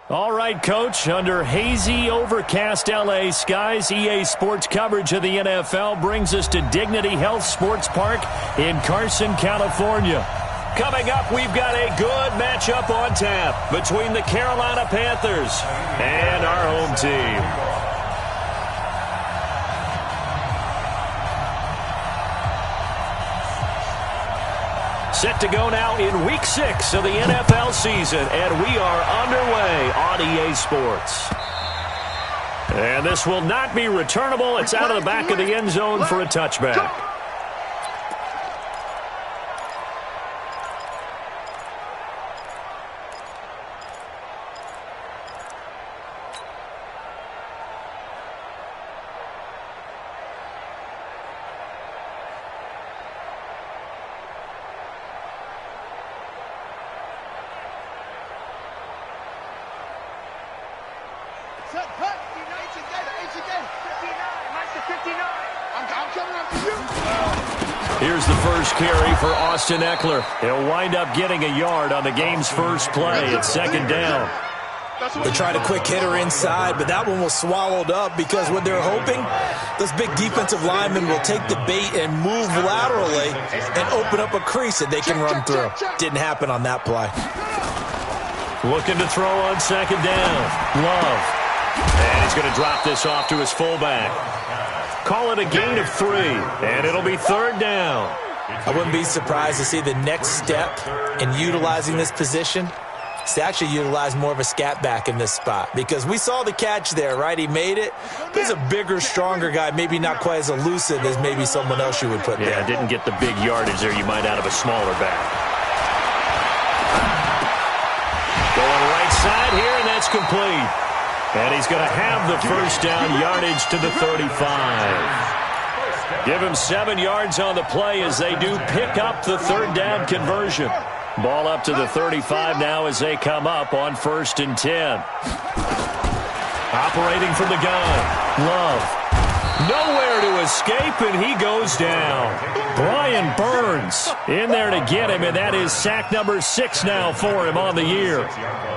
All right, Coach, under hazy, overcast L.A. skies, EA Sports coverage of the NFL brings us to Dignity Health Sports Park in Carson, California. Coming up, we've got a good matchup on tap between the Carolina Panthers and our home team. Set to go now in Week 6 of the NFL season, and we are underway on EA Sports. And this will not be returnable. It's out of the back of the end zone for a touchback. Here's the first carry for Austin Eckler. He'll wind up getting a yard on the game's first play. It's second down. They tried a quick hitter inside, but that one was swallowed up because what they're hoping, this big defensive lineman will take the bait and move laterally and open up a crease that they can run through. Didn't happen on that play. Looking to throw on second down. Love. And he's going to drop this off to his fullback. Call it a gain of 3, and it'll be third down. I wouldn't be surprised to see the next step in utilizing this position is to actually utilize more of a scat back in this spot, because we saw the catch there, right? He made it. But he's a bigger, stronger guy, maybe not quite as elusive as maybe someone else you would put there. Yeah, didn't get the big yardage there you might out of a smaller back. Going right side here, and that's complete. And he's going to have the first down yardage to the 35. Give him 7 yards on the play as they do pick up the third down conversion. Ball up to the 35 now as they come up on 1st and 10. Operating from the gun. Love. Nowhere to escape, and he goes down. Brian Burns in there to get him, and that is sack number 6 now for him on the year.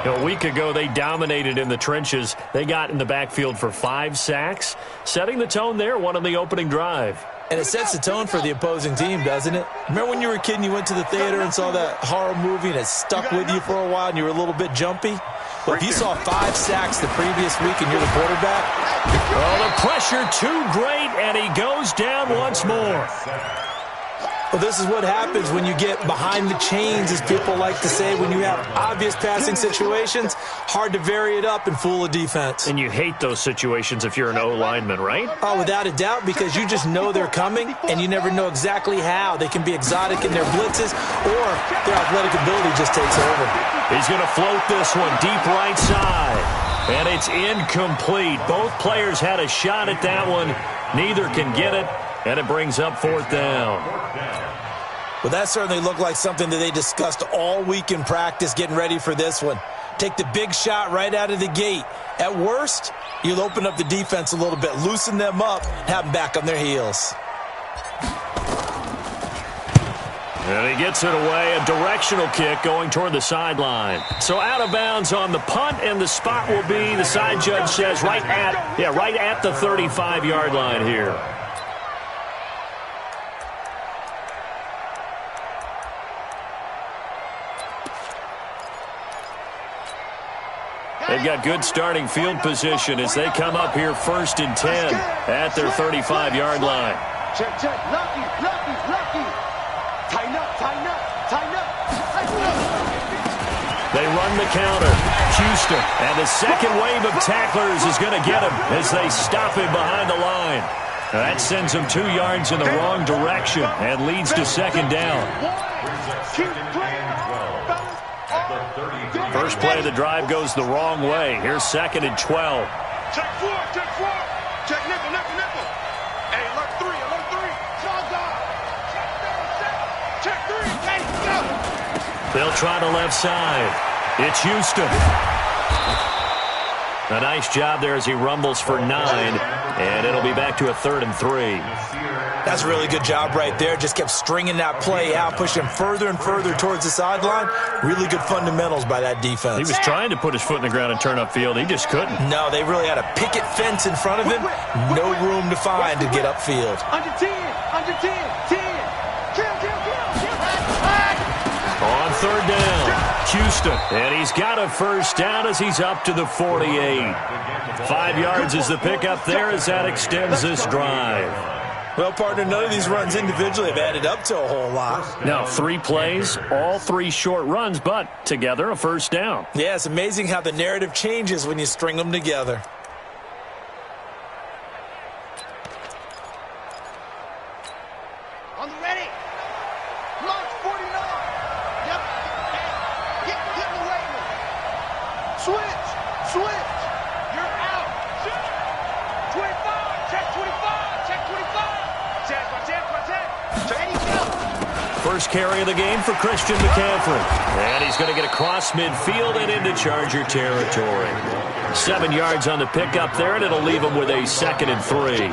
A week ago, they dominated in the trenches. They got in the backfield for 5 sacks, setting the tone there, one on the opening drive. And it sets the tone for the opposing team, doesn't it? Remember when you were a kid and you went to the theater and saw that horror movie and it stuck with you for a while and you were a little bit jumpy? Well, if you saw 5 sacks the previous week and you're the quarterback. Oh, the pressure too great, and he goes down once more. Well, this is what happens when you get behind the chains, as people like to say, when you have obvious passing situations. Hard to vary it up and fool a defense. And you hate those situations if you're an O-lineman, right? Oh, without a doubt, because you just know they're coming, and you never know exactly how. They can be exotic in their blitzes, or their athletic ability just takes over. He's going to float this one deep right side. And it's incomplete. Both players had a shot at that one. Neither can get it. And it brings up 4th down. Well, that certainly looked like something that they discussed all week in practice getting ready for this one. Take the big shot right out of the gate. At worst, you'll open up the defense a little bit, loosen them up, have them back on their heels. And he gets it away, a directional kick going toward the sideline. So out of bounds on the punt, and the spot will be, the side judge says, right at the 35-yard line here. They've got good starting field position as they come up here 1st and 10 at their 35-yard line. Check, lucky. Tighten up. They run the counter. Houston, and the second wave of tacklers is going to get him as they stop him behind the line. That sends him 2 yards in the wrong direction and leads to second down. First play of the drive goes the wrong way. Here's 2nd and 12. Check 4. Check nickel. Hey, alert 3. Check 3. Hey, go. They'll try the left side. It's Houston. A nice job there as he rumbles for 9, and it'll be back to a 3rd and 3. That's That's a really good job right there. Just kept stringing that play out, pushing him further and further towards the sideline. Really good fundamentals by that defense. He was trying to put his foot in the ground and turn upfield. He just couldn't. No, they really had a picket fence in front of him. No room to find to get upfield. Under 10, under 10, 10. On third down, Houston. And he's got a first down as he's up to the 48. 5 yards is the pickup there as that extends this drive. Well, partner, none of these runs individually have added up to a whole lot. Now, 3 plays, all 3 short runs, but together a first down. Yeah, it's amazing how the narrative changes when you string them together. On the ready. Launch 49. Yep. Get away with it. Switch. You're out. 25. Check 25. Check 25. Check. Ready, go. First carry of the game for Christian McCaffrey. And he's going to get across midfield and into Charger territory. 7 yards on the pickup there, and it'll leave him with a 2nd and 3.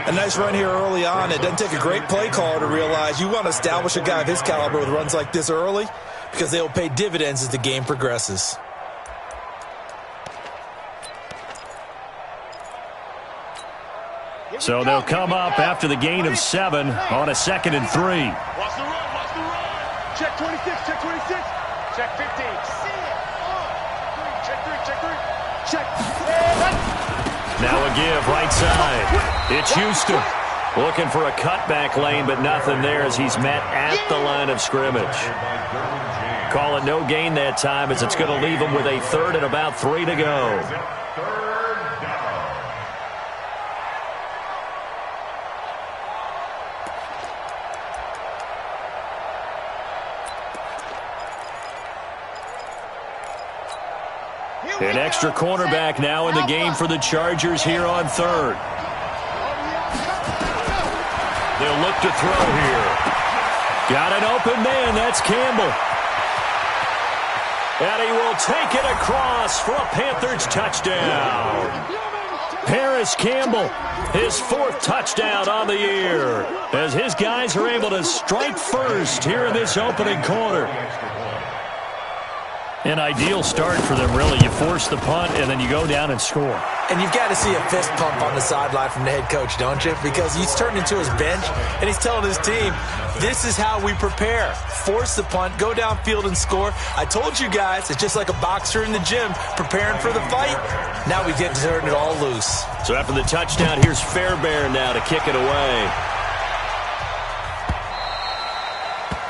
A nice run here early on. It doesn't take a great play caller to realize you want to establish a guy of his caliber with runs like this early because they will pay dividends as the game progresses. So they'll come up after the gain of 7 on a 2nd and 3. Watch the run. Check 26. Check 26. Check 15. Check 3. Now a give right side. It's Houston looking for a cutback lane, but nothing there as he's met at the line of scrimmage. Call it no gain that time as it's going to leave him with a 3rd and about 3 to go. An extra cornerback now in the game for the Chargers here on 3rd. They'll look to throw here. Got an open man. That's Campbell. And he will take it across for a Panthers touchdown. Paris Campbell, his 4th touchdown on the year, as his guys are able to strike first here in this opening quarter. An ideal start for them, really. You force the punt, and then you go down and score. And you've got to see a fist pump on the sideline from the head coach, don't you? Because he's turned into his bench, and he's telling his team, this is how we prepare. Force the punt, go downfield and score. I told you guys, it's just like a boxer in the gym preparing for the fight. Now we get to turn it all loose. So after the touchdown, here's Fairbairn now to kick it away.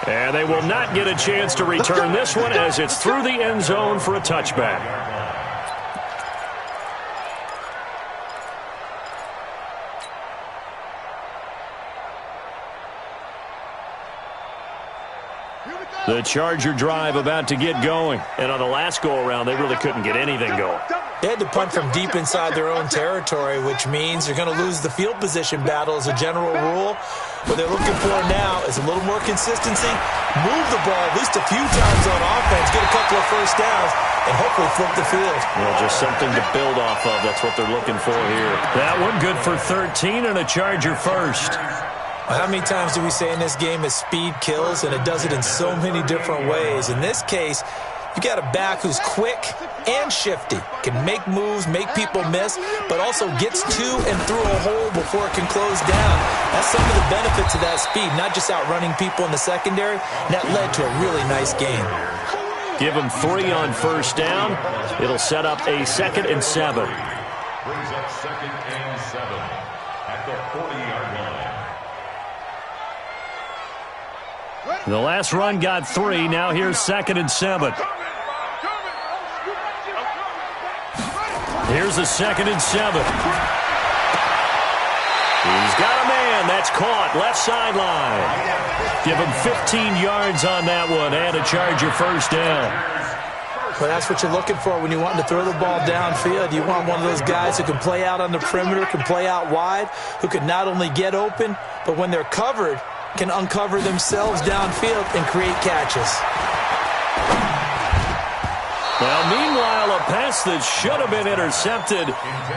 And they will not get a chance to return this one as it's through the end zone for a touchback. The Charger drive about to get going. And on the last go-around, they really couldn't get anything going. They had to punt from deep inside their own territory, which means they're going to lose the field position battle as a general rule. What they're looking for now is a little more consistency, move the ball at least a few times on offense, get a couple of first downs, and hopefully flip the field. Well, just something to build off of. That's what they're looking for here. That one good for 13 and a Charger first. How many times do we say in this game that speed kills, and it does it in so many different ways? In this case, you got a back who's quick and shifty, can make moves, make people miss, but also gets to and through a hole before it can close down. That's some of the benefits of that speed, not just outrunning people in the secondary. And that led to a really nice game. Give them 3 on first down. It'll set up a 2nd and 7. Brings up 2nd and 7 at the 40-yard line. The last run got 3. Now here's 2nd and 7. Here's a 2nd and 7. He's got a man. That's caught. Left sideline. Give him 15 yards on that one and a Charger first down. Well, that's what you're looking for when you want to throw the ball downfield. You want one of those guys who can play out on the perimeter, can play out wide, who can not only get open, but when they're covered, can uncover themselves downfield and create catches. Well, meanwhile, a pass that should have been intercepted,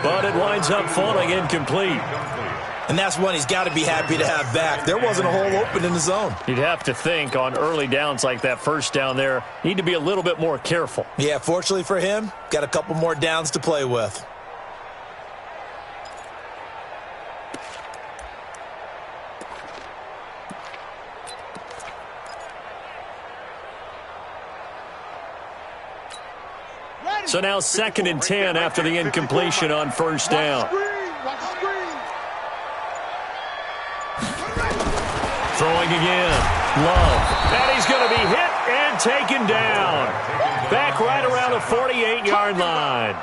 but it winds up falling incomplete. And that's one he's got to be happy to have back. There wasn't a hole open in the zone. You'd have to think on early downs like that first down there, need to be a little bit more careful. Yeah, fortunately for him, got a couple more downs to play with. So now 2nd and 10 after the incompletion on first down. Throwing again. Love. And he's going to be hit and taken down. Back right around the 48-yard line.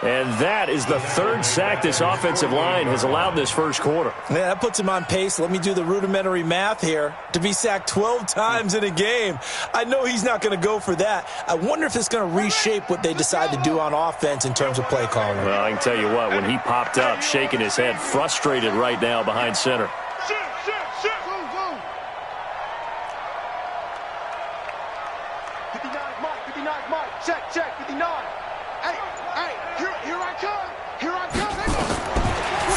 And that is the 3rd sack this offensive line has allowed this first quarter. Yeah, that puts him on pace. Let me do the rudimentary math here. To be sacked 12 times in a game. I know he's not going to go for that. I wonder if it's going to reshape what they decide to do on offense in terms of play calling. Well, I can tell you what, when he popped up, shaking his head, frustrated right now behind center. 59, Mike. Check, 59. Hey, here I come.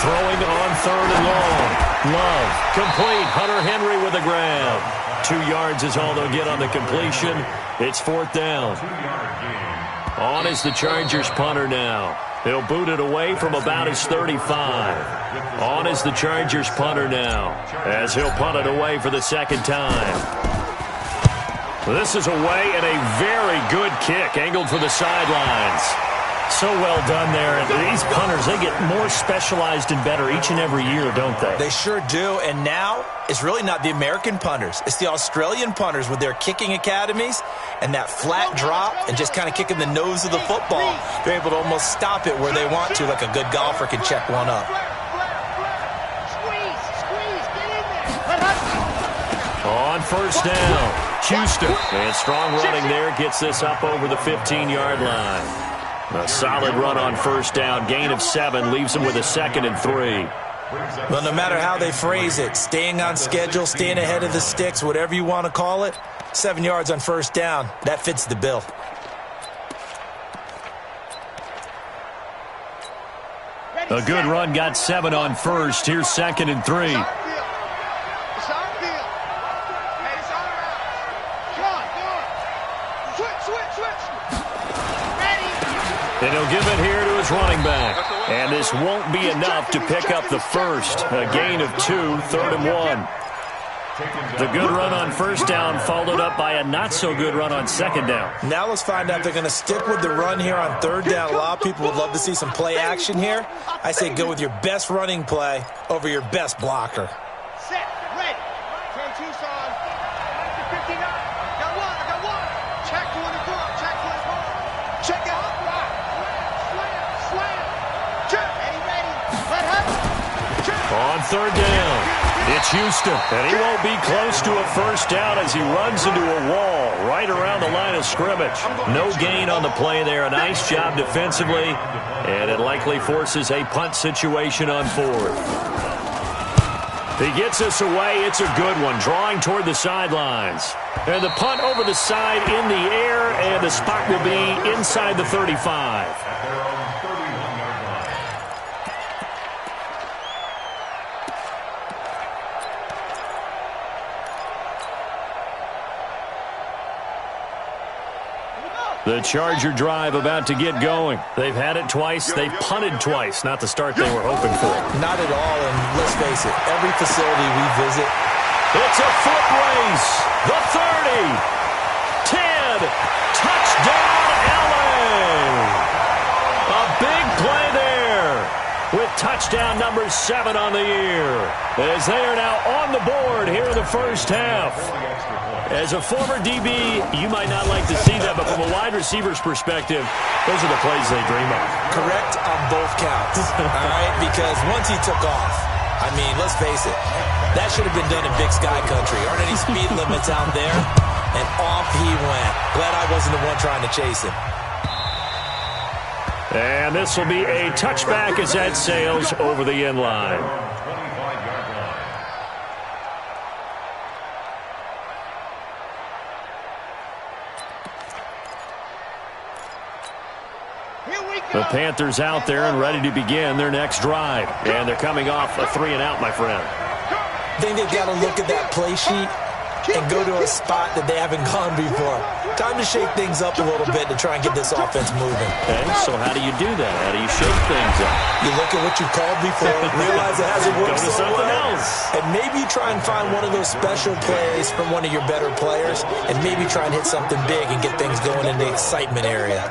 Throwing on 3rd and long. Love, complete. Hunter Henry with a grab. 2 yards is all they'll get on the completion. It's 4th down. On is the Chargers punter now. He'll boot it away from about his 35. On is the Chargers punter now, as he'll punt it away for the 2nd time. This is away and a very good kick, angled for the sidelines. So well done there. And these punters, they get more specialized and better each and every year, don't they? They sure do. And now it's really not the American punters. It's the Australian punters with their kicking academies and that flat drop and just kind of kicking the nose of the football. They're able to almost stop it where they want to, like a good golfer can check one up. On first down, Houston. And strong running there gets this up over the 15-yard line. A solid run on first down. Gain of 7 leaves him with a 2nd and 3. Well, no matter how they phrase it, staying on schedule, staying ahead of the sticks, whatever you want to call it, 7 yards on first down, that fits the bill. A good run got 7 on first. Here's 2nd and 3. And he'll give it here to his running back. And this won't be enough to pick up the first. A gain of 2, 3rd and 1. The good run on first down followed up by a not-so-good run on 2nd down. Now let's find out if they're going to stick with the run here on 3rd down. A lot of people would love to see some play action here. I say go with your best running play over your best blocker. Set, ready. Turn Tucson. 59. Got one. Check to the goal. Check out. On 3rd down, it's Houston, and he won't be close to a first down as he runs into a wall right around the line of scrimmage. No gain on the play there. A nice job defensively, and it likely forces a punt situation on 4th. He gets us away. It's a good one, drawing toward the sidelines. And the punt over the side in the air, and the spot will be inside the 35. The Charger drive about to get going. They've had it twice. They've punted twice. Not the start they were hoping for. Not at all, and let's face it, every facility we visit, it's a foot race. The 30. 10. Touchdown, LA. A big play there with touchdown number 7 on the year. As they are now on the board here in the first half. As a former DB, you might not like to see that, but from a wide receiver's perspective, those are the plays they dream of. Correct on both counts, all right? Because once he took off, I mean, let's face it, that should have been done in Big Sky Country. Aren't any speed limits out there? And off he went. Glad I wasn't the one trying to chase him. And this will be a touchback as that sails over the end line. Here we The Panthers out there and ready to begin their next drive. And they're coming off a 3-and-out, my friend. I think they've got to look at that play sheet and go to a spot that they haven't gone before. Time to shake things up a little bit to try and get this offense moving. Okay, so how do you do that? How do you shake things up? You look at what you called before, realize it hasn't worked Go to so something well, else. and maybe you try and find one of those special plays from one of your better players, and maybe try and hit something big and get things going in the excitement area.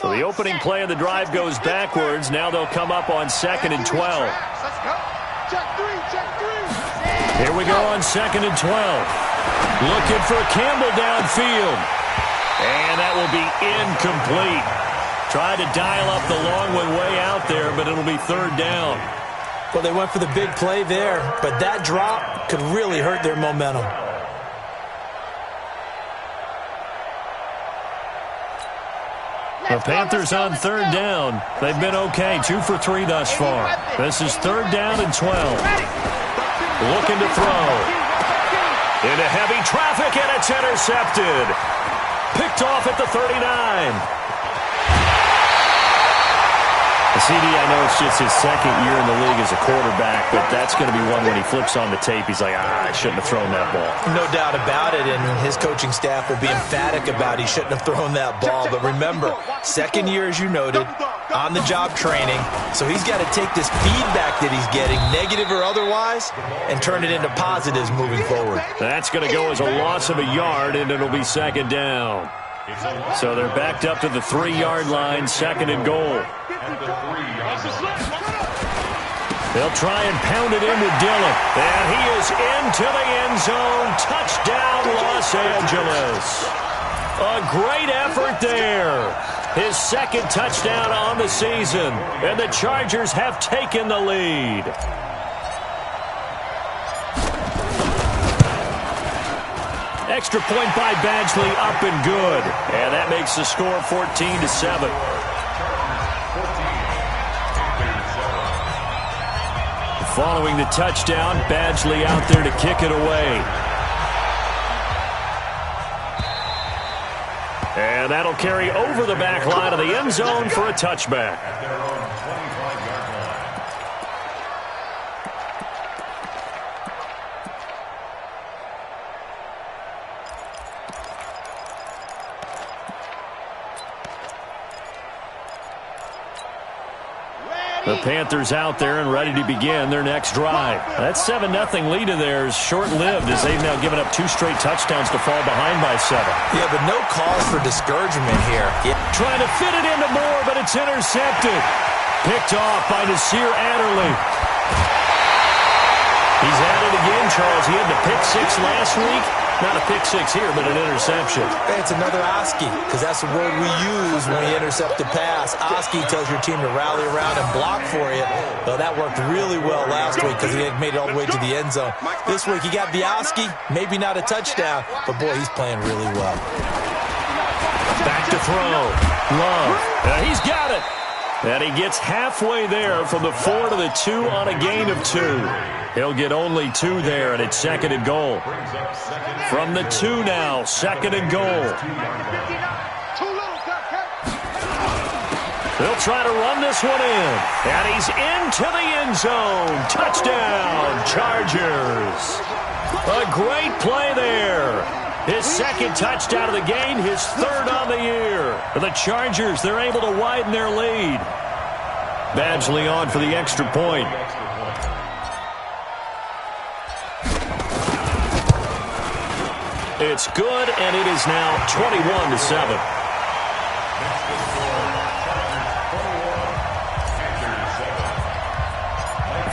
So the opening play of the drive goes backwards. Now they'll come up on 2nd and 12. Let's go. Check three. Here we go on 2nd and 12. Looking for Campbell downfield. And that will be incomplete. Tried to dial up the long one way out there, but it'll be 3rd down. Well, they went for the big play there, but that drop could really hurt their momentum. The Panthers on 3rd down. They've been okay, 2 for 3 thus far. This is 3rd down and 12. Looking to throw. Into heavy traffic, and it's intercepted. Picked off at the 39. CD, I know it's just his 2nd year in the league as a quarterback, but that's going to be one when he flips on the tape, he's like, I shouldn't have thrown that ball. No doubt about it, and his coaching staff will be emphatic about he shouldn't have thrown that ball. But remember, 2nd year, as you noted, on-the-job training, so he's got to take this feedback that he's getting, negative or otherwise, and turn it into positives moving forward. That's going to go as a loss of a yard, and it'll be 2nd down. So they're backed up to the 3-yard line, 2nd and goal. They'll try and pound it in with Dillon. And he is into the end zone. Touchdown, Los Angeles. A great effort there. His 2nd touchdown on the season. And the Chargers have taken the lead. Extra point by Badgley, up and good. And that makes the score 14-7. Following the touchdown, Badgley out there to kick it away. And that'll carry over the back line of the end zone for a touchback. The Panthers out there and ready to begin their next drive. That 7-0 lead of theirs short-lived as they've now given up 2 straight touchdowns to fall behind by 7. Yeah, but no cause for discouragement here. Trying to fit it into Moore, but it's intercepted. Picked off by Nasir Adderley. He's at it again, Charles. He had the pick 6 last week. Not a pick 6 here, but an interception. It's another Oski, because that's the word we use when you intercept a pass. Oski tells your team to rally around and block for you. Well, that worked really well last week because he made it all the way to the end zone. This week, he got the Oski, maybe not a touchdown, but boy, he's playing really well. Back to throw. Love. He's got it. And he gets halfway there from the 4 to the 2 on a gain of 2. He'll get only 2 there, and it's 2nd and goal. From the 2 now, 2nd and goal. They'll try to run this one in. And he's into the end zone. Touchdown, Chargers. A great play there. His 2nd touchdown of the game, his 3rd on the year. For the Chargers, they're able to widen their lead. Badgley on for the extra point. It's good, and it is now 21-7.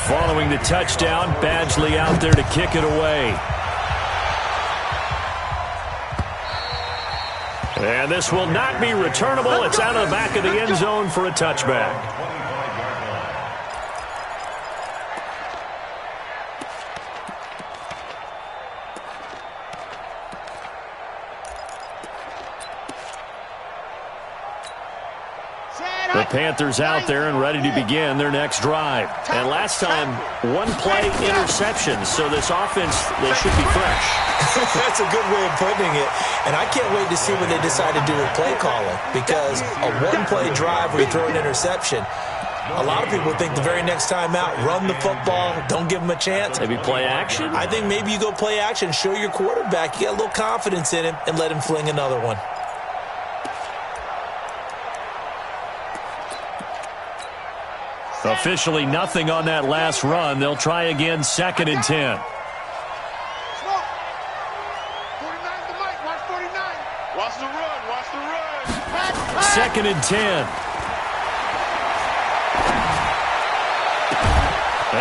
Following the touchdown, Badgley out there to kick it away. And this will not be returnable. It's out of the back of the end zone for a touchback. The Panthers out there and ready to begin their next drive. And last time, one play interception. So this offense, they should be fresh. That's a good way of putting it. And I can't wait to see what they decide to do with play calling. Because a one-play drive where you throw an interception, a lot of people think the very next time out, run the football, don't give them a chance. Maybe play action? I think maybe you go play action, show your quarterback you got a little confidence in him, and let him fling another one. Officially nothing on that last run. They'll try again, 2nd and 10. Watch the run, watch the run. 2nd and 10.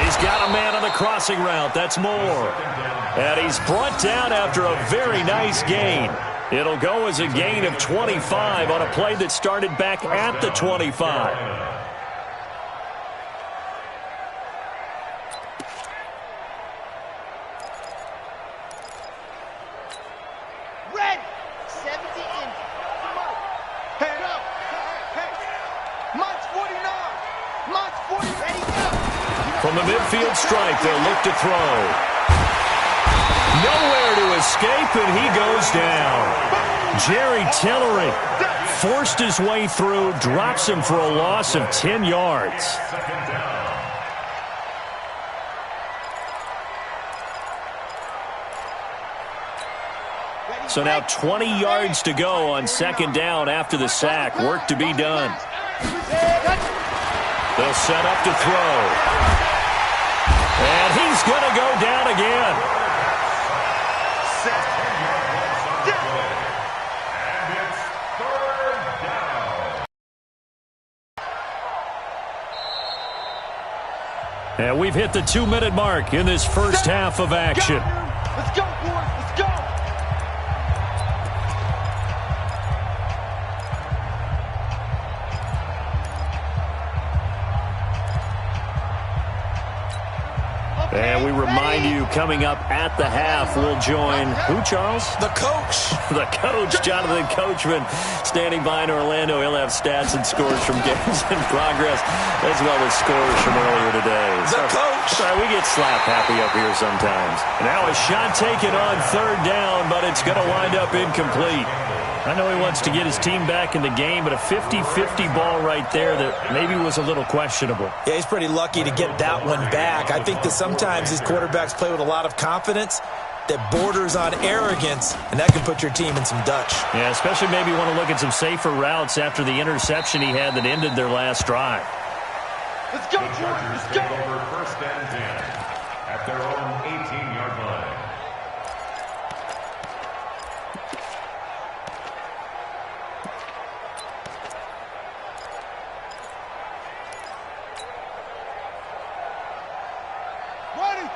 He's got a man on the crossing route. That's Moore. And he's brought down after a very nice gain. It'll go as a gain of 25 on a play that started back at the 25. From the midfield stripe, they'll look to throw. Nowhere to escape, and he goes down. Jerry Tillery forced his way through, drops him for a loss of 10 yards. So now 20 yards to go on 2nd down after the sack. Work to be done. They'll set up to throw. And he's going to go down again. And it's 3rd down. And we've hit the 2-minute mark in this first half of action. Let's go, boys. Let's go. And we remind you, coming up at the half, we'll join who, Charles? The coach. The coach, Jonathan Coachman, standing by in Orlando. He'll have stats and scores from games in progress, as well as scores from earlier today. The coach. Sorry, we get slap happy up here sometimes. Now a shot taken on 3rd down, but it's going to wind up incomplete. I know he wants to get his team back in the game, but a 50-50 ball right there that maybe was a little questionable. Yeah, he's pretty lucky to get that one back. I think that sometimes these quarterbacks play with a lot of confidence that borders on arrogance, and that can put your team in some Dutch. Yeah, especially maybe want to look at some safer routes after the interception he had that ended their last drive. Let's go, Jordan. Let's go. Over 1st and 10 at their own 18-yard line.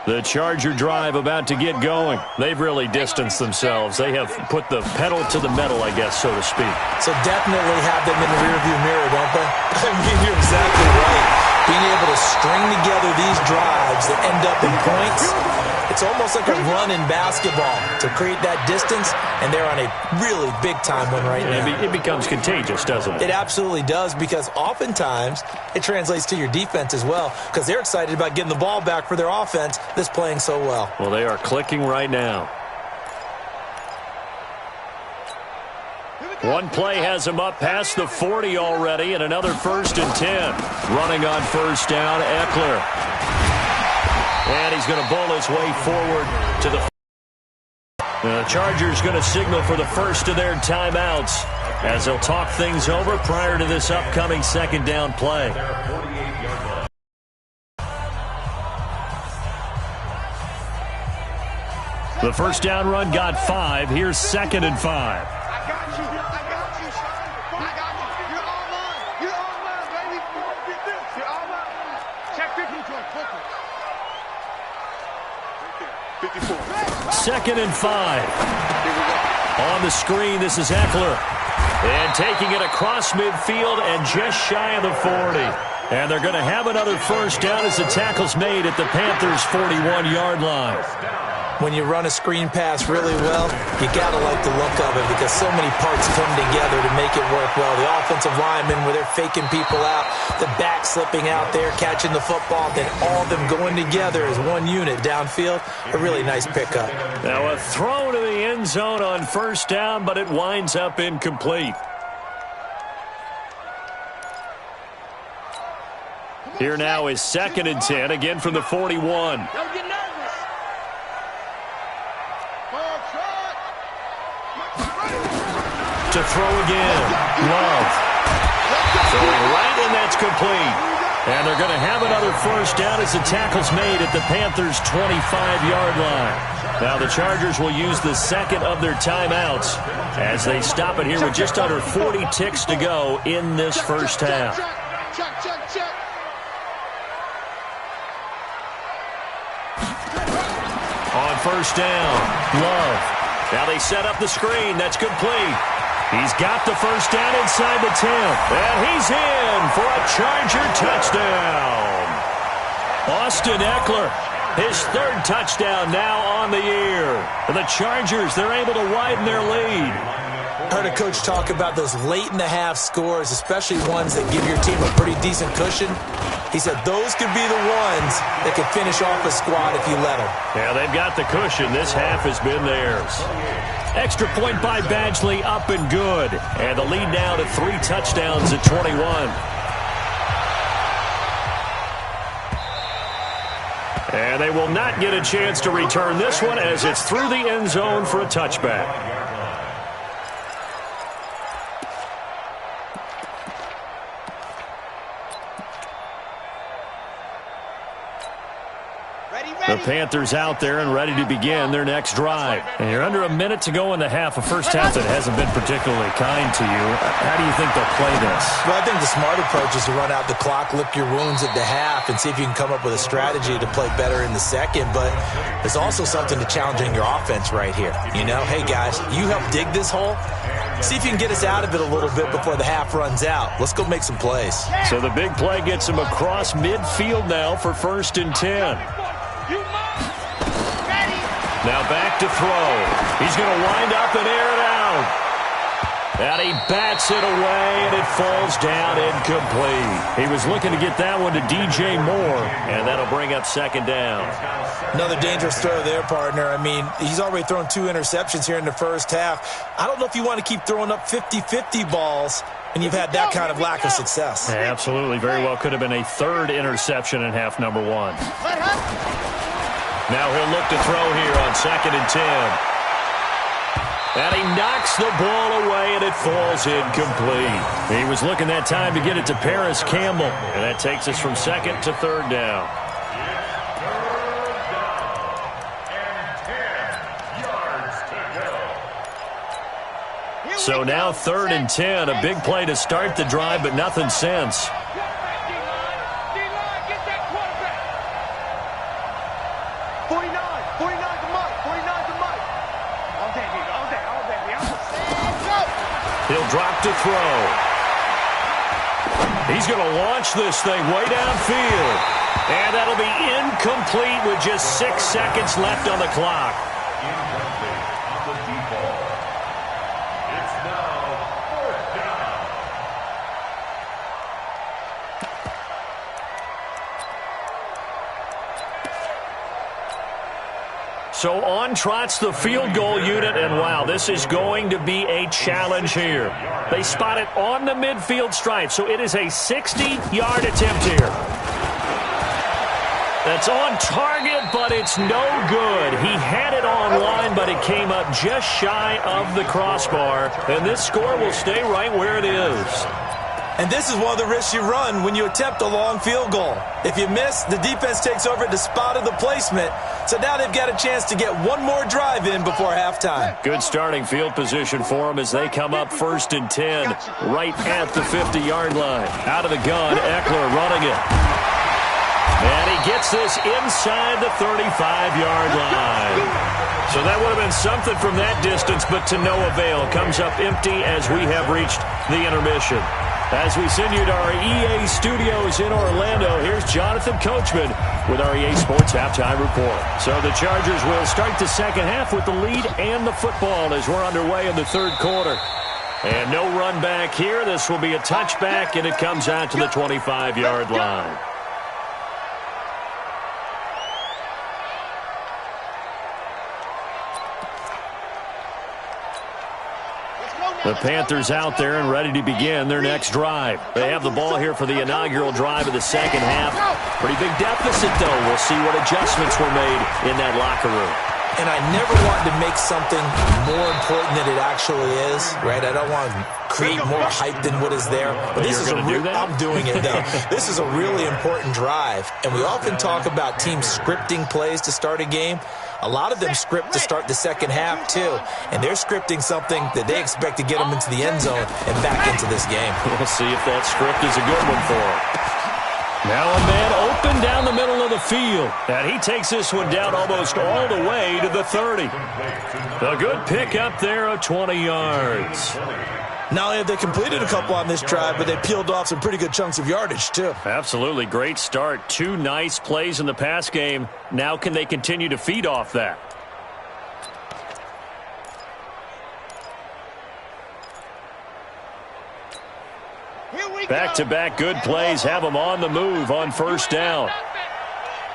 The Charger drive about to get going. They've really distanced themselves. They have put the pedal to the metal, I guess, so to speak. So definitely have them in the rearview mirror, don't they? I mean, you're exactly right. Being able to string together these drives that end up in points, it's almost like a run in basketball to create that distance, and they're on a really big-time one right now. It becomes contagious, doesn't it? It absolutely does, because oftentimes it translates to your defense as well, because they're excited about getting the ball back for their offense that's playing so well. Well, they are clicking right now. One play has him up past the 40 already, and another 1st and 10. Running on 1st down, Eckler. And he's going to bowl his way forward to the... The Chargers going to signal for the first of their timeouts as they'll talk things over prior to this upcoming 2nd down play. The 1st down run got 5. Here's 2nd and 5. 2nd and 5. On the screen, this is Eckler. And taking it across midfield and just shy of the 40. And they're going to have another first down as the tackle's made at the Panthers' 41-yard line. When you run a screen pass really well, you got to like the look of it because so many parts come together to make it work well. The offensive linemen, where they're faking people out, the back slipping out there, catching the football, then all of them going together as one unit downfield. A really nice pickup. Now a throw to the end zone on first down, but it winds up incomplete. Here now is 2nd and 10, again from the 41. Don't get nervous. To throw again. Love. Throwing right, and that's complete. And they're going to have another first down as the tackle's made at the Panthers' 25-yard line. Now the Chargers will use the second of their timeouts as they stop it here with just under 40 ticks to go in this first half. Check. On first down, Love. Now they set up the screen. That's complete. He's got the first down inside the 10. And he's in for a Charger touchdown. Austin Eckler, his 3rd touchdown now on the year. And the Chargers, they're able to widen their lead. I heard a coach talk about those late-in-the-half scores, especially ones that give your team a pretty decent cushion. He said those could be the ones that could finish off a squad if you let them. Yeah, they've got the cushion. This half has been theirs. Extra point by Badgley, up and good. And the lead now to 3 touchdowns at 21. And they will not get a chance to return this one as it's through the end zone for a touchback. The Panthers out there and ready to begin their next drive. And you're under a minute to go in the half. A first half that hasn't been particularly kind to you. How do you think they'll play this? Well, I think the smart approach is to run out the clock, lick your wounds at the half, and see if you can come up with a strategy to play better in the second. But there's also something to challenging your offense right here. You know, hey, guys, you help dig this hole. See if you can get us out of it a little bit before the half runs out. Let's go make some plays. So the big play gets him across midfield now for 1st and 10. Now back to throw. He's going to wind up and air it out. And he bats it away, and it falls down incomplete. He was looking to get that one to DJ Moore, and that'll bring up 2nd down. Another dangerous throw there, partner. I mean, he's already thrown 2 interceptions here in the first half. I don't know if you want to keep throwing up 50-50 balls, and you've had that kind of lack of success. Yeah, absolutely. Very well could have been a 3rd interception in half number 1. Now he'll look to throw here on 2nd and 10. And he knocks the ball away, and it falls incomplete. He was looking that time to get it to Paris Campbell. And that takes us from 2nd to 3rd down. So now 3rd and 10. A big play to start the drive, but nothing since. He'll drop to throw. He's going to launch this thing way downfield. And that'll be incomplete with just 6 seconds left on the clock. It's now 4th down. So on trots the field goal unit, and wow, this is going to be a challenge here. They spot it on the midfield stripe, so it is a 60-yard attempt here. That's on target, but it's no good. He had it on line, but it came up just shy of the crossbar, and this score will stay right where it is. And this is one of the risks you run when you attempt a long field goal. If you miss, the defense takes over at the spot of the placement. So now they've got a chance to get one more drive in before halftime. Good starting field position for them as they come up 1st and 10, right at the 50-yard line. Out of the gun, Eckler running it. And he gets this inside the 35-yard line. So that would have been something from that distance, but to no avail. Comes up empty as we have reached the intermission. As we send you to our EA studios in Orlando, here's Jonathan Coachman with our EA Sports Halftime Report. So the Chargers will start the second half with the lead and the football as we're underway in the third quarter. And no run back here. This will be a touchback, and it comes out to the 25-yard line. The Panthers out there and ready to begin their next drive. They have the ball here for the inaugural drive of the second half. Pretty big deficit, though. We'll see what adjustments were made in that locker room. And I never wanted to make something more important than it actually is, right? I don't want to create more hype than what is there. But this is I'm doing it, though. This is a really important drive. And we often talk about teams scripting plays to start a game. A lot of them script to start the second half, too. And they're scripting something that they expect to get them into the end zone and back into this game. We'll see if that script is a good one for them. Now a man open down the middle of the field. And he takes this one down almost all the way to the 30. A good pick up there of 20 yards. Not only have they completed a couple on this drive, but they peeled off some pretty good chunks of yardage, too. Absolutely. Great start. 2 nice plays in the pass game. Now can they continue to feed off that? Back-to-back good plays have them on the move on first down.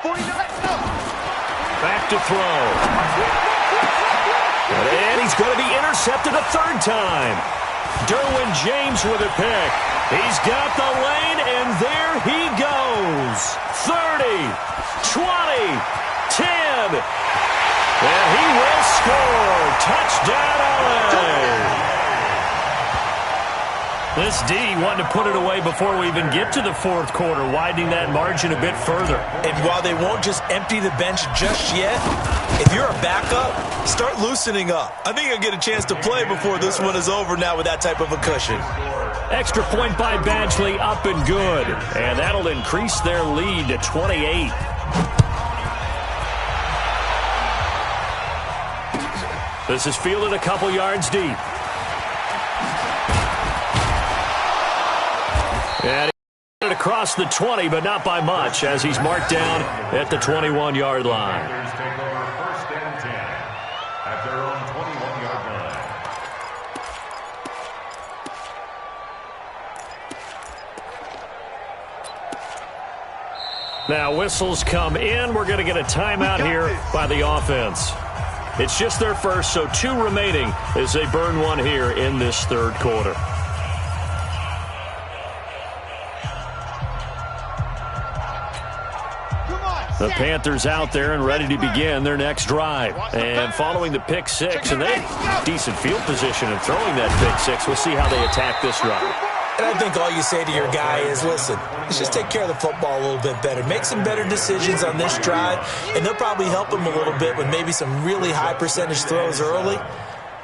Back to throw. And he's going to be intercepted a third time. Derwin James with a pick. He's got the lane, and there he goes. 30, 20, 10. And he will score. Touchdown, LA. This D wanted to put it away before we even get to the fourth quarter, widening that margin a bit further. And while they won't just empty the bench just yet, if you're a backup, start loosening up. I think you'll get a chance to play before this one is over now with that type of a cushion. Extra point by Badgley, up and good. And that'll increase their lead to 28. This is fielded a couple yards deep. And he got it across the 20, but not by much, as he's marked down at the 21-yard line. Take over first and 10 at their own 21-yard line. Now whistles come in. We're going to get a timeout here by the offense. It's just their first, so 2 remaining as they burn one here in this third quarter. The Panthers out there and ready to begin their next drive. And following the pick six, and they have decent field position in throwing that pick six. We'll see how they attack this drive. And I think all you say to your guy is, listen, let's just take care of the football a little bit better. Make some better decisions on this drive, and they'll probably help him a little bit with maybe some really high percentage throws early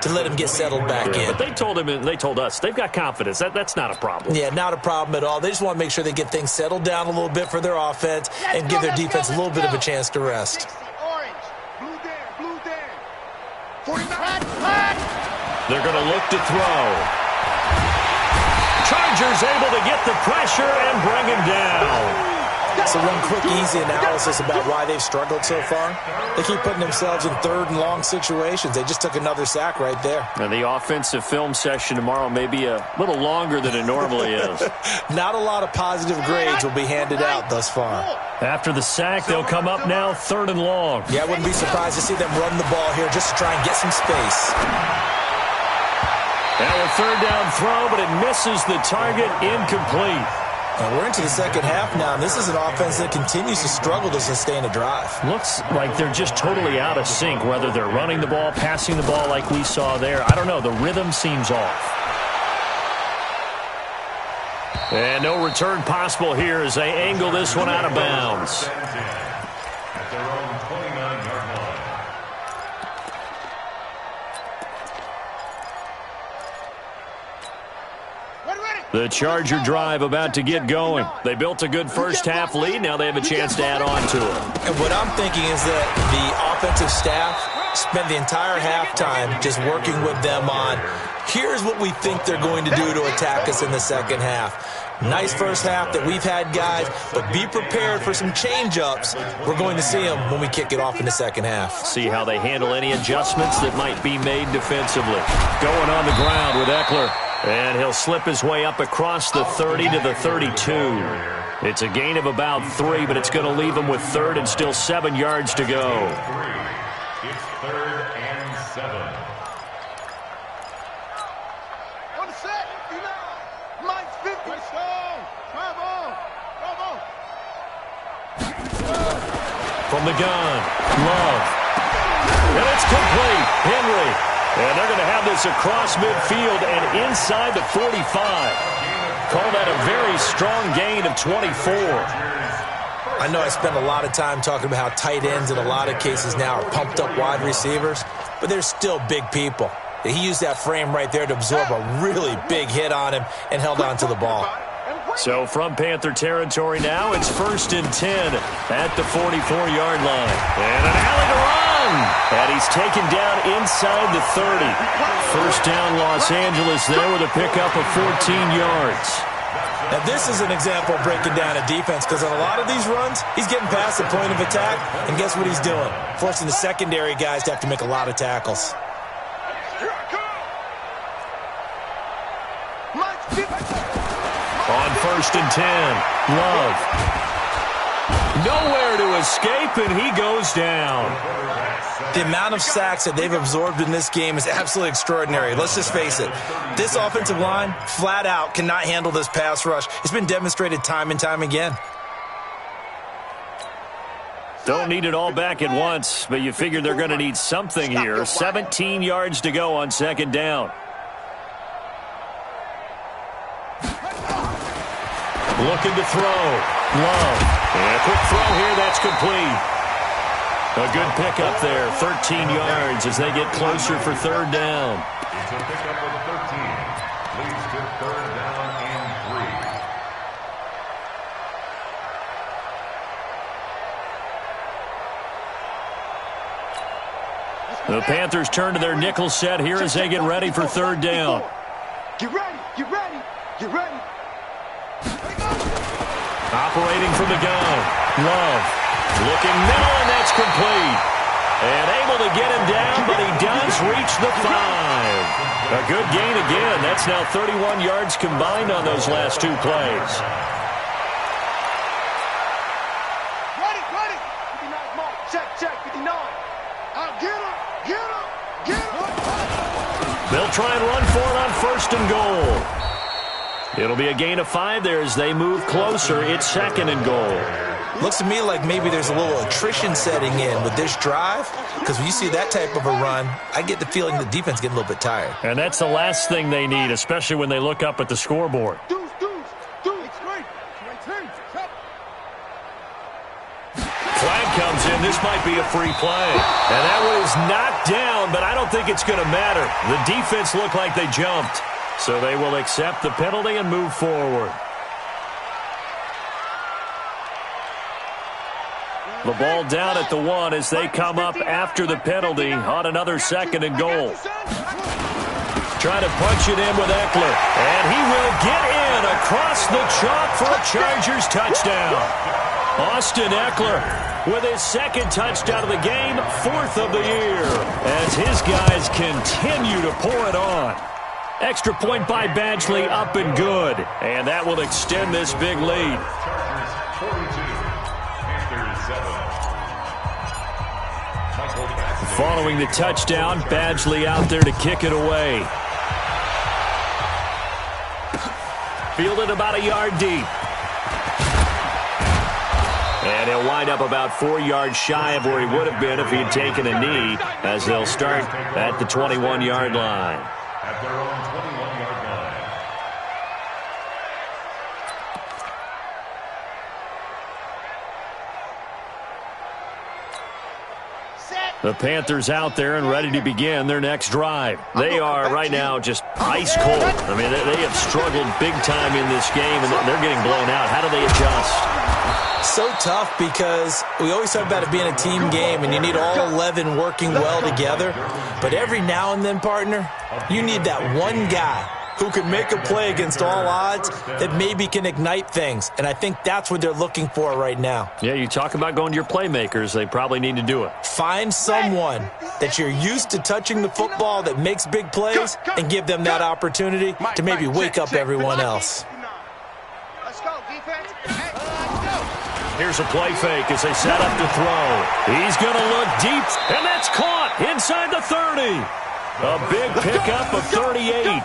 to let him get settled back in. But they told him, and they told us, they've got confidence. That's not a problem. Yeah, not a problem at all. They just want to make sure they get things settled down a little bit for their offense and give their defense a little bit of a chance to rest. They're going to look to throw. Chargers able to get the pressure and bring him down. So one quick, easy analysis about why they've struggled so far. They keep putting themselves in third and long situations. They just took another sack right there. And the offensive film session tomorrow may be a little longer than it normally is. Not a lot of positive grades will be handed out thus far. After the sack, they'll come up now third and long. Yeah, I wouldn't be surprised to see them run the ball here just to try and get some space. Now a third down throw, but it misses the target, incomplete. And we're into the second half now, and this is an offense that continues to struggle to sustain a drive. Looks like they're just totally out of sync, whether they're running the ball, passing the ball like we saw there. I don't know. The rhythm seems off. And no return possible here as they angle this one out of bounds. At their own 29-yard line. Ready, ready. The Charger drive about to get going. They built a good first-half lead. Now they have a chance to add on to it. And what I'm thinking is that the offensive staff spent the entire halftime just working with them on, here's what we think they're going to do to attack us in the second half. Nice first half that we've had, guys, but be prepared for some change-ups. We're going to see them when we kick it off in the second half. See how they handle any adjustments that might be made defensively. Going on the ground with Eckler. And he'll slip his way up across the 30 to the 32. It's a gain of about 3, but it's going to leave him with third and still 7 yards to go. It's 3rd and 7. On the set, 59. Mike's 50. Let's go. Bravo. Bravo. From the gun, Love. And it's complete. Henry. And they're going to have this across midfield and inside the 45. Call that a very strong gain of 24. I know I spend a lot of time talking about how tight ends in a lot of cases now are pumped up wide receivers, but they're still big people. He used that frame right there to absorb a really big hit on him and held on to the ball. So from Panther territory now, it's 1st and 10 at the 44-yard line. And an alley to run. And he's taken down inside the 30. First down, Los Angeles there with a pickup of 14 yards. Now, this is an example of breaking down a defense because on a lot of these runs, he's getting past the point of attack, and guess what he's doing? Forcing the secondary guys to have to make a lot of tackles. On 1st and 10, Love. Nowhere to escape, and he goes down. The amount of sacks that they've absorbed in this game is absolutely extraordinary. Let's just face it. This offensive line, flat out, cannot handle this pass rush. It's been demonstrated time and time again. Don't need it all back at once, but you figure they're going to need something here. 17 yards to go on 2nd down. Looking to throw. Love. And a quick throw here. That's complete. A good pickup there. 13 yards as they get closer for 3rd down. It's a pickup of 13. Leads to 3rd down and 3. The Panthers turn to their nickel set here as they get ready for 3rd down. Get ready. Get ready. Get ready. Operating from the gun. Love. Looking middle, and that's complete. And able to get him down, but he does reach the 5. A good gain again. That's now 31 yards combined on those last 2 plays. Ready, ready. 59 mark. Check, 59. Out, get him, get him, get him. They'll try and run for it on 1st and goal. It'll be a gain of 5 there as they move closer. It's 2nd and goal. Looks to me like maybe there's a little attrition setting in with this drive, because when you see that type of a run, I get the feeling the defense is getting a little bit tired. And that's the last thing they need, especially when they look up at the scoreboard. Dudes. Flag comes in. This might be a free play. And that one is knocked down, but I don't think it's going to matter. The defense looked like they jumped. So they will accept the penalty and move forward. The ball down at the 1 as they come up after the penalty on another 2nd and goal. Trying to punch it in with Eckler. And he will get in across the chalk for a Chargers touchdown. Austin Eckler with his 2nd touchdown of the game, 4th of the year, as his guys continue to pour it on. Extra point by Badgley, up and good. And that will extend this big lead. Chargers 42, Panthers 7. Following the touchdown, Badgley out there to kick it away. Fielded about a yard deep. And he'll wind up about 4 yards shy of where he would have been if he had taken a knee, as they'll start at the 21-yard line. At their own 21-yard line. Set. The Panthers out there and ready to begin their next drive. They are right now just ice cold. I mean, they have struggled big time in this game, and they're getting blown out. How do they adjust? So tough because we always talk about it being a team game, and you need all 11 working well together. But every now and then, partner, you need that one guy who can make a play against all odds that maybe can ignite things. And I think that's what they're looking for right now. Yeah, you talk about going to your playmakers. They probably need to do it. Find someone that you're used to touching the football that makes big plays and give them that opportunity to maybe wake up everyone else. Let's go, defense. Hey, let's go. Here's a play fake as they set up to throw. He's going to look deep, and that's caught inside the 30. A big pickup of 38.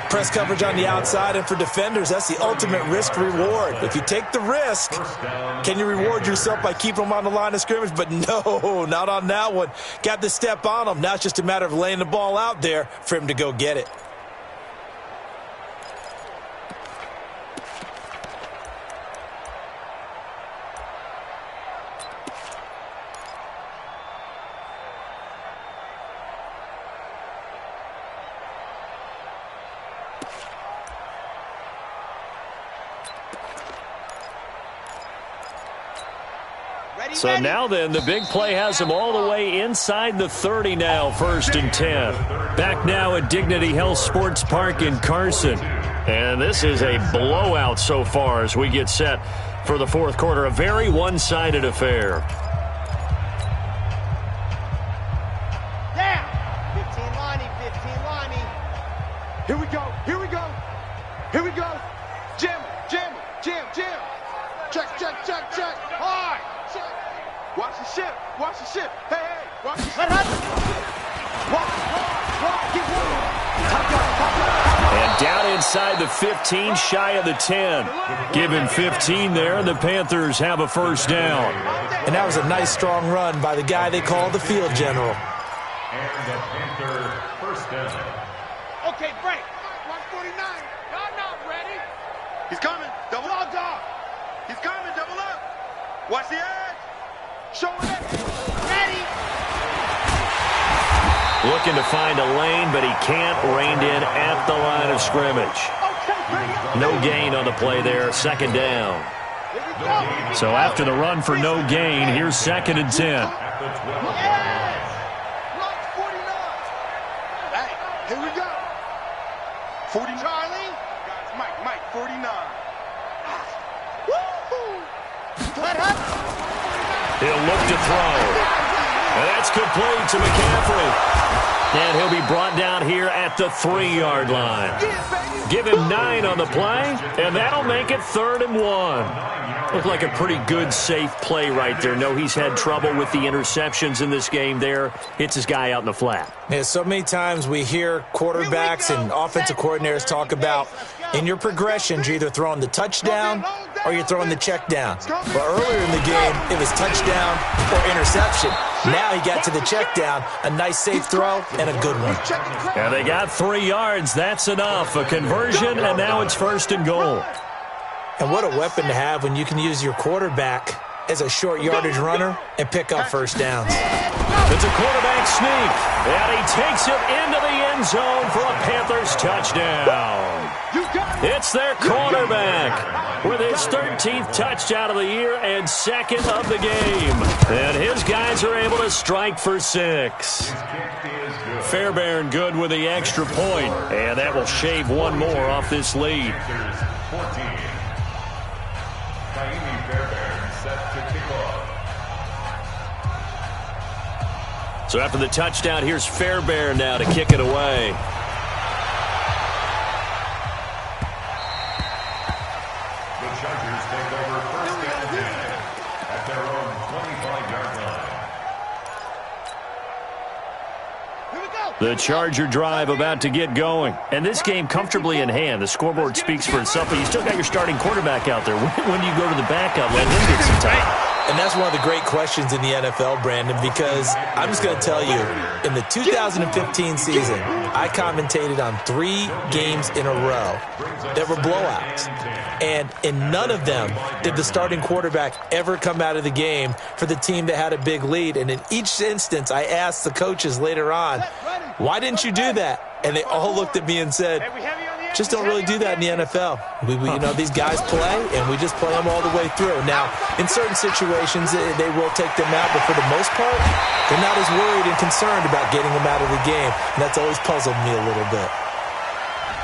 Press coverage on the outside, and for defenders, that's the ultimate risk-reward. If you take the risk, can you reward yourself by keeping them on the line of scrimmage? But no, not on that one. Got the step on them. Now it's just a matter of laying the ball out there for him to go get it. So now then, the big play has them all the way inside the 30 now, 1st and 10. Back now at Dignity Health Sports Park in Carson. And this is a blowout so far as we get set for the fourth quarter. A very one-sided affair. Down. 15 Lonnie, 15 Lonnie. Here we go, here we go. Here we go. Jim, Jim, Jim, Jim. Check, check, check, check. Hard. Watch the ship. Watch the ship. Hey, hey. Watch the ship. Walk, keep walking. And down inside the 15, shy of the 10. Give him 15 there, and the Panthers have a first down. And that was a nice, strong run by the guy they call the field general. And the Panther first down. Okay, break. 149. Y'all not ready. He's coming. Double up, dog. He's coming. Double up. Watch the edge. Show it. Ready. Looking to find a lane, but he can't. Reined in at the line of scrimmage. No gain on the play there. Second down. So after the run for no gain, here's 2nd and 10. At the 12. Block 49. Hey, here we go. 40 Charlie. Mike, 49. Woo-hoo. Let up. He'll look to throw. And that's complete to McCaffrey. And he'll be brought down here at the 3-yard line. Give him 9 on the play, and that'll make it 3rd and 1. Looked like a pretty good, safe play right there. No, he's had trouble with the interceptions in this game there. Hits his guy out in the flat. Yeah, so many times we hear quarterbacks and offensive coordinators talk about in your progressions, you're either throwing the touchdown or you're throwing the check down. But earlier in the game, it was touchdown or interception. Now he got to the check down, a nice safe throw, and a good one. And they got 3 yards. That's enough. A conversion, and now it's 1st and goal. And what a weapon to have when you can use your quarterback as a short yardage runner and pick up first downs. It's a quarterback sneak, and he takes it into the end zone for a Panthers touchdown. It's their quarterback with his 13th touchdown of the year and 2nd of the game. And his guys are able to strike for 6. Fairbairn good with the extra point, and that will shave one more off this lead. 14. Kaimi Fairbairn set to kick off. So after the touchdown, here's Fairbairn now to kick it away. The Chargers take over 1st and 10 at their own 25-yard line. Here we go. The Charger drive about to get going. And this game comfortably in hand. The scoreboard speaks for itself, but you still got your starting quarterback out there. When do you go to the backup? Let him get some time. And that's one of the great questions in the NFL, Brandon, because I'm just going to tell you, in the 2015 season, I commentated on 3 games in a row that were blowouts. And in none of them did the starting quarterback ever come out of the game for the team that had a big lead. And in each instance, I asked the coaches later on, why didn't you do that? And they all looked at me and said, just don't really do that in the NFL. These guys play, and we just play them all the way through. Now, in certain situations, they will take them out, but for the most part, they're not as worried and concerned about getting them out of the game. And that's always puzzled me a little bit.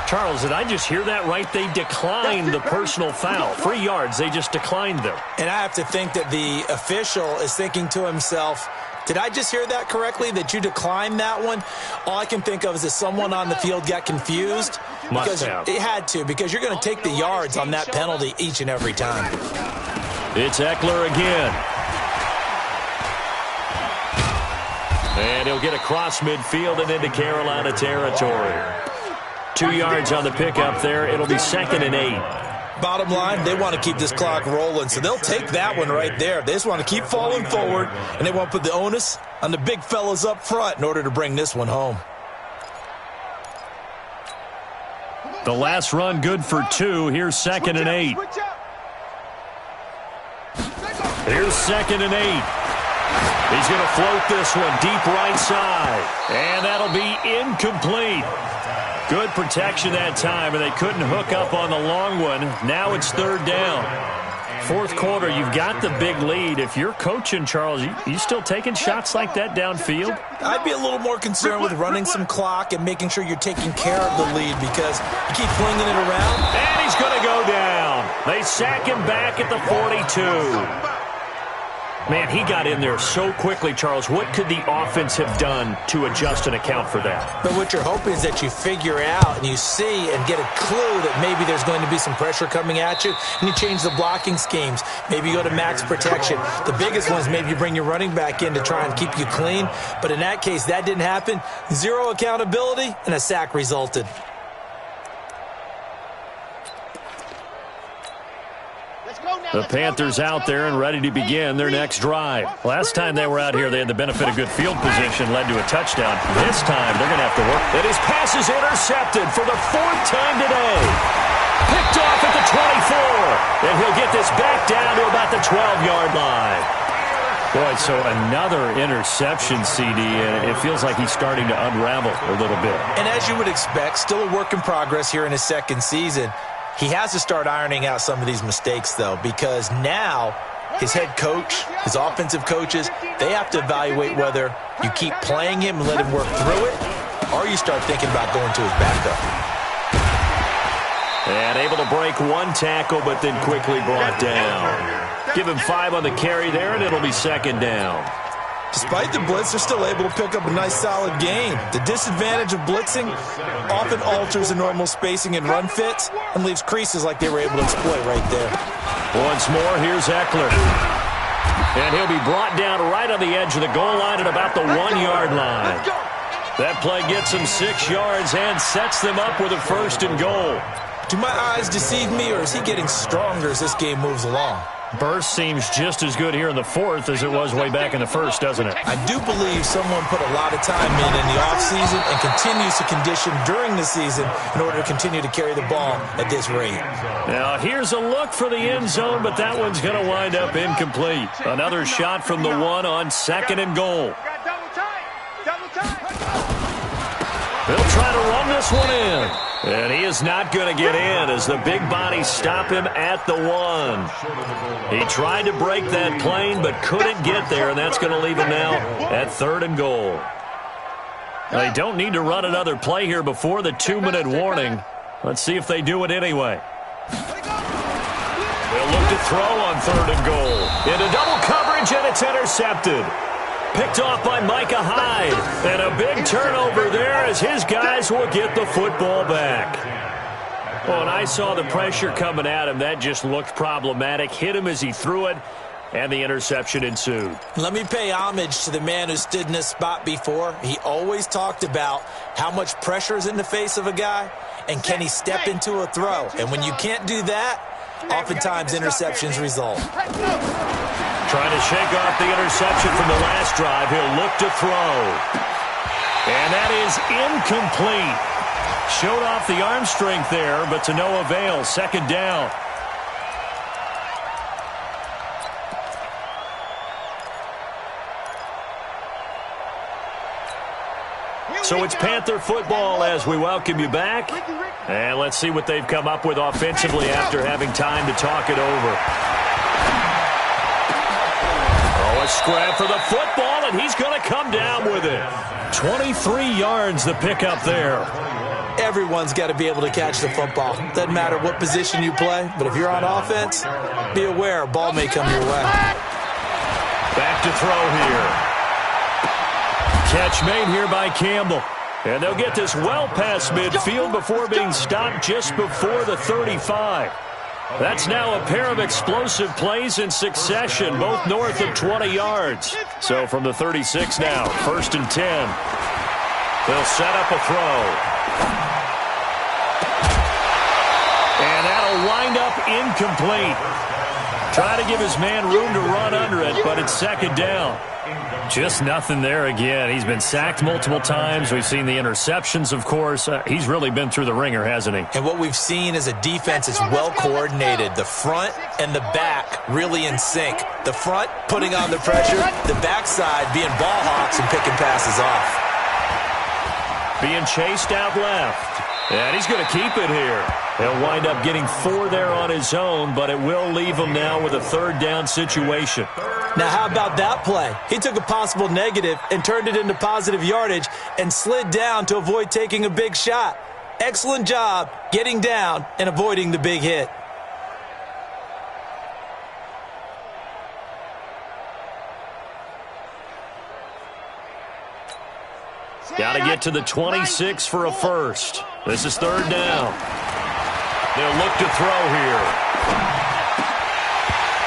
Charles, did I just hear that right? They declined the personal foul. 3 yards, they just declined them. And I have to think that the official is thinking to himself, did I just hear that correctly, that you declined that one? All I can think of is that someone on the field got confused. Must have. It had to, because you're going to take the yards on that penalty each and every time. It's Eckler again. And he'll get across midfield and into Carolina territory. 2 yards on the pickup there. It'll be 2nd and 8. Bottom line, they want to keep this clock rolling, so they'll take that one right there. They just want to keep falling forward, and they want to put the onus on the big fellas up front in order to bring this one home. The last run good for 2. Here's 2nd and 8. Here's 2nd and 8. He's going to float this one deep right side, and that'll be incomplete. Good protection that time, and they couldn't hook up on the long one. Now it's 3rd down. 4th quarter, you've got the big lead. If you're coaching, Charles, you still taking shots like that downfield? I'd be a little more concerned with running some clock and making sure you're taking care of the lead, because you keep flinging it around. And he's going to go down. They sack him back at the 42. Man, he got in there so quickly, Charles. What could the offense have done to adjust and account for that? But what you're hoping is that you figure out and you see and get a clue that maybe there's going to be some pressure coming at you, and you change the blocking schemes. Maybe you go to max protection. The biggest one is maybe you bring your running back in to try and keep you clean. But in that case, that didn't happen. 0 accountability, and a sack resulted. The Panthers out there and ready to begin their next drive. Last time they were out here, they had the benefit of good field position, led to a touchdown. This time, they're going to have to work. And his pass is intercepted for the 4th time today. Picked off at the 24. And he'll get this back down to about the 12-yard line. Boy, so another interception, CD, and it feels like he's starting to unravel a little bit. And as you would expect, still a work in progress here in his 2nd season. He has to start ironing out some of these mistakes, though, because now his head coach, his offensive coaches, they have to evaluate whether you keep playing him and let him work through it, or you start thinking about going to his backup. And able to break 1 tackle, but then quickly brought down. Give him 5 on the carry there, and it'll be 2nd down. Despite the blitz, they're still able to pick up a nice, solid gain. The disadvantage of blitzing often alters the normal spacing and run fits and leaves creases like they were able to exploit right there. Once more, here's Eckler. And he'll be brought down right on the edge of the goal line at about the 1-yard line. That play gets him 6 yards and sets them up with a 1st and goal. Do my eyes deceive me, or is he getting stronger as this game moves along? Burst seems just as good here in the 4th as it was way back in the 1st, doesn't it? I do believe someone put a lot of time in the offseason and continues to condition during the season in order to continue to carry the ball at this rate. Now, here's a look for the end zone, but that one's going to wind up incomplete. Another shot from the 1 on 2nd and goal. They'll try to run this one in. And he is not going to get in as the big bodies stop him at the 1. He tried to break that plane but couldn't get there, and that's going to leave him now at 3rd and goal. They don't need to run another play here before the 2-minute warning. Let's see if they do it anyway. They'll look to throw on 3rd and goal. Into double coverage, and it's intercepted. Picked off by Micah Hyde. And a big turnover there as his guys will get the football back. Well, when I saw the pressure coming at him, that just looked problematic. Hit him as he threw it, and the interception ensued. Let me pay homage to the man who stood in this spot before. He always talked about how much pressure is in the face of a guy, and can he step into a throw. And when you can't do that, oftentimes interceptions result. Trying to shake off the interception from the last drive. He'll look to throw. And that is incomplete. Showed off the arm strength there, but to no avail. Second down. So it's Panther football as we welcome you back. And let's see what they've come up with offensively after having time to talk it over. Oh, a scrap for the football, and he's going to come down with it. 23 yards the pickup there. Everyone's got to be able to catch the football. Doesn't matter what position you play, but if you're on offense, be aware a ball may come your way. Back to throw here. Catch made here by Campbell. And they'll get this well past midfield before being stopped just before the 35. That's now a pair of explosive plays in succession, both north of 20 yards. So from the 36 now, 1st and 10. They'll set up a throw. And that'll wind up incomplete. Try to give his man room to run under it, but it's second down. Just nothing there again. He's been sacked multiple times. We've seen the interceptions, of course. He's really been through the ringer, hasn't he? And what we've seen is a defense that's well coordinated. The front and the back really in sync. The front putting on the pressure, the backside being ball hawks and picking passes off. Being chased out left. And he's going to keep it here. He'll wind up getting 4 there on his own, but it will leave him now with a 3rd down situation. Now, how about that play? He took a possible negative and turned it into positive yardage and slid down to avoid taking a big shot. Excellent job getting down and avoiding the big hit. Got to get to the 26 for a first. This is 3rd down. They'll look to throw here.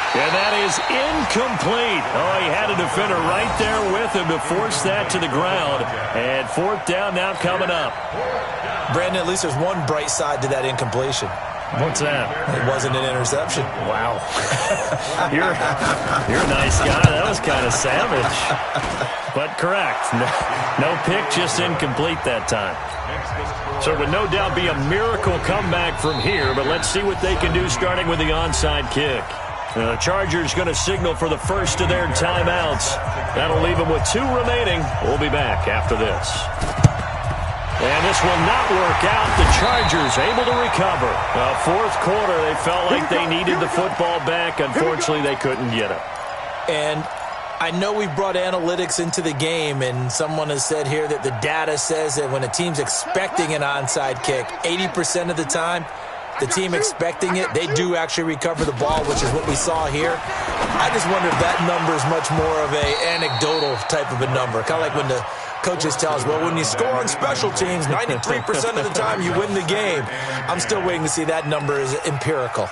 And that is incomplete. Oh, he had a defender right there with him to force that to the ground. And 4th down now coming up. Brandon, at least there's one bright side to that incompletion. What's that? It wasn't an interception. Wow. You're a nice guy. That was kind of savage. But correct. No pick, just incomplete that time. So it would no doubt be a miracle comeback from here, but let's see what they can do starting with the onside kick. The Chargers going to signal for the first of their timeouts. That'll leave them with 2 remaining. We'll be back after this. And this will not work out. The Chargers able to recover. 4th quarter, they felt like they needed the football back. Unfortunately, they couldn't get it. And I know we brought analytics into the game, and someone has said here that the data says that when a team's expecting an onside kick, 80% of the time, the team expecting it, they do actually recover the ball, which is what we saw here. I just wonder if that number is much more of an anecdotal type of a number. Kind of like when the coaches tell us, well, when you score on special teams, 93% of the time you win the game. I'm still waiting to see that number is empirical.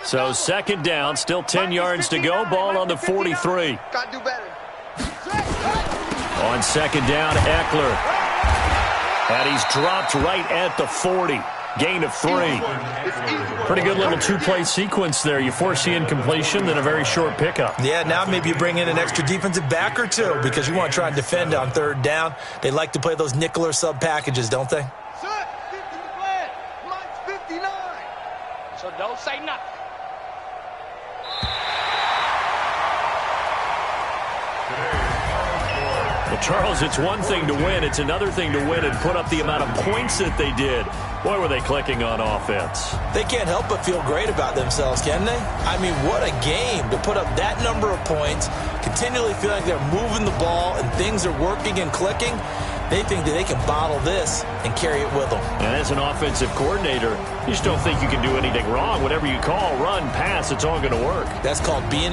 So 2nd down, still 10 yards to go. Ball on the 43. Got to do better. On 2nd down, Eckler. And he's dropped right at the 40. Gain of 3. Pretty good little 2-play sequence there. You force the incompletion, then a very short pickup. Yeah, now maybe you bring in an extra defensive back or 2 because you want to try and defend on 3rd down. They like to play those nickel or sub packages, don't they? Sir, 50 to play. Mine's 59. So don't say nothing. Well, Charles, it's one thing to win. It's another thing to win and put up the amount of points that they did. Boy, were they clicking on offense. They can't help but feel great about themselves, can they? I mean, what a game to put up that number of points, continually feel like they're moving the ball and things are working and clicking. They think that they can bottle this and carry it with them. And as an offensive coordinator, you just don't think you can do anything wrong. Whatever you call, run, pass, it's all going to work. That's called being